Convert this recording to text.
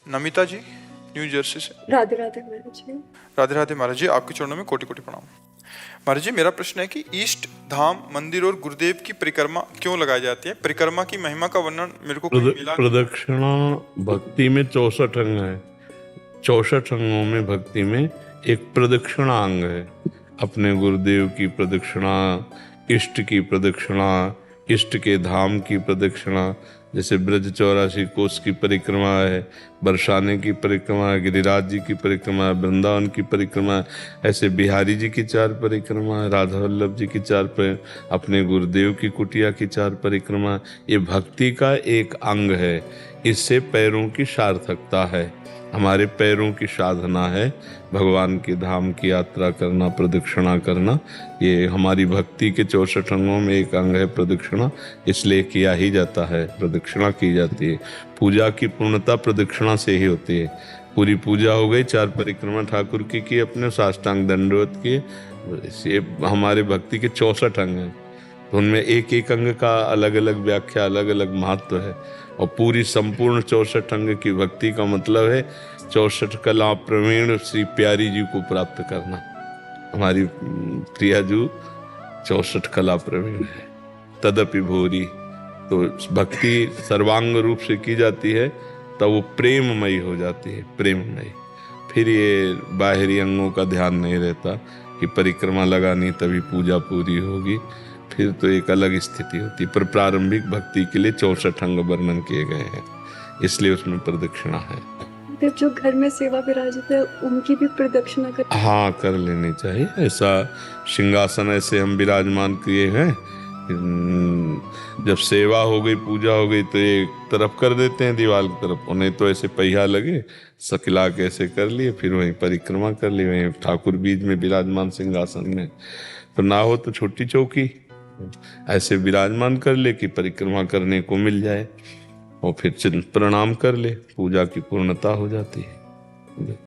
नमिता जी new Jersey से। राधे राधे महाराज जी। राधे राधे महाराज जी, आपके चरणों में कोटि कोटि प्रणाम। महाराज जी, मेरा प्रश्न है कि इष्ट धाम मंदिर और गुरुदेव की परिक्रमा क्यों लगाई जाती है? परिक्रमा की महिमा का वर्णन मेरे को कहीं मिला नहीं। प्रदक्षिणा भक्ति में 64 अंग है। 64 अंगों में भक्ति में एक प्रदक्षिणा अंग है। अपने गुरुदेव की प्रदक्षिणा, इष्ट की प्रदक्षिणा, इष्ट के धाम की प्रदक्षिणा, जैसे ब्रज 84 कोस की परिक्रमा है, बरसाने की परिक्रमा है, गिरिराज जी की परिक्रमा है, वृंदावन की परिक्रमा है, ऐसे बिहारी जी की 4 परिक्रमा है, राधा वल्लभ जी की 4 अपने गुरुदेव की कुटिया की 4 परिक्रमा। ये भक्ति का एक अंग है। इससे पैरों की सार्थकता है, हमारे पैरों की साधना है। भगवान के धाम की यात्रा करना, प्रदक्षिणा करना, ये हमारी भक्ति के 64 अंगों में एक अंग है प्रदक्षिणा। इसलिए किया ही जाता है, प्रदक्षिणा की जाती है। पूजा की पूर्णता प्रदक्षिणा से ही होती है। पूरी पूजा हो गई, 4 परिक्रमा ठाकुर की अपने साष्टांग दंडवत किए। ये हमारे भक्ति के 64 अंग हैं, तो उनमें एक एक अंग का अलग अलग व्याख्या, अलग अलग महत्व है। और पूरी संपूर्ण 64 अंग की भक्ति का मतलब है 64 कला प्रवीण श्री प्यारी जी को प्राप्त करना। हमारी प्रियाजू 64 कला प्रवीण है, तदपि भूरी। तो भक्ति सर्वांग रूप से की जाती है, तब वो प्रेममयी हो जाती है, प्रेममयी। फिर ये बाहरी अंगों का ध्यान नहीं रहता कि परिक्रमा लगानी तभी पूजा पूरी होगी, फिर तो एक अलग स्थिति होती है। पर प्रारंभिक भक्ति के लिए 64 अंग वर्णन किए गए हैं, इसलिए उसमें प्रदक्षिणा है। जो घर में सेवा विराजित है उनकी भी प्रदक्षिणा कर। हाँ, कर लेनी चाहिए। ऐसा सिंहासन ऐसे हम विराजमान किए हैं, जब सेवा हो गई, पूजा हो गई, तो एक तरफ कर देते हैं दीवार की तरफ। उन्हें तो ऐसे पहिया लगे, सकला के ऐसे कर लिए, फिर वहीं परिक्रमा कर ली, वहीं ठाकुर बीज में विराजमान सिंहासन में। तो ना हो तो छोटी चौकी ऐसे विराजमान कर ले कि परिक्रमा करने को मिल जाए, और फिर प्रणाम कर ले, पूजा की पूर्णता हो जाती है।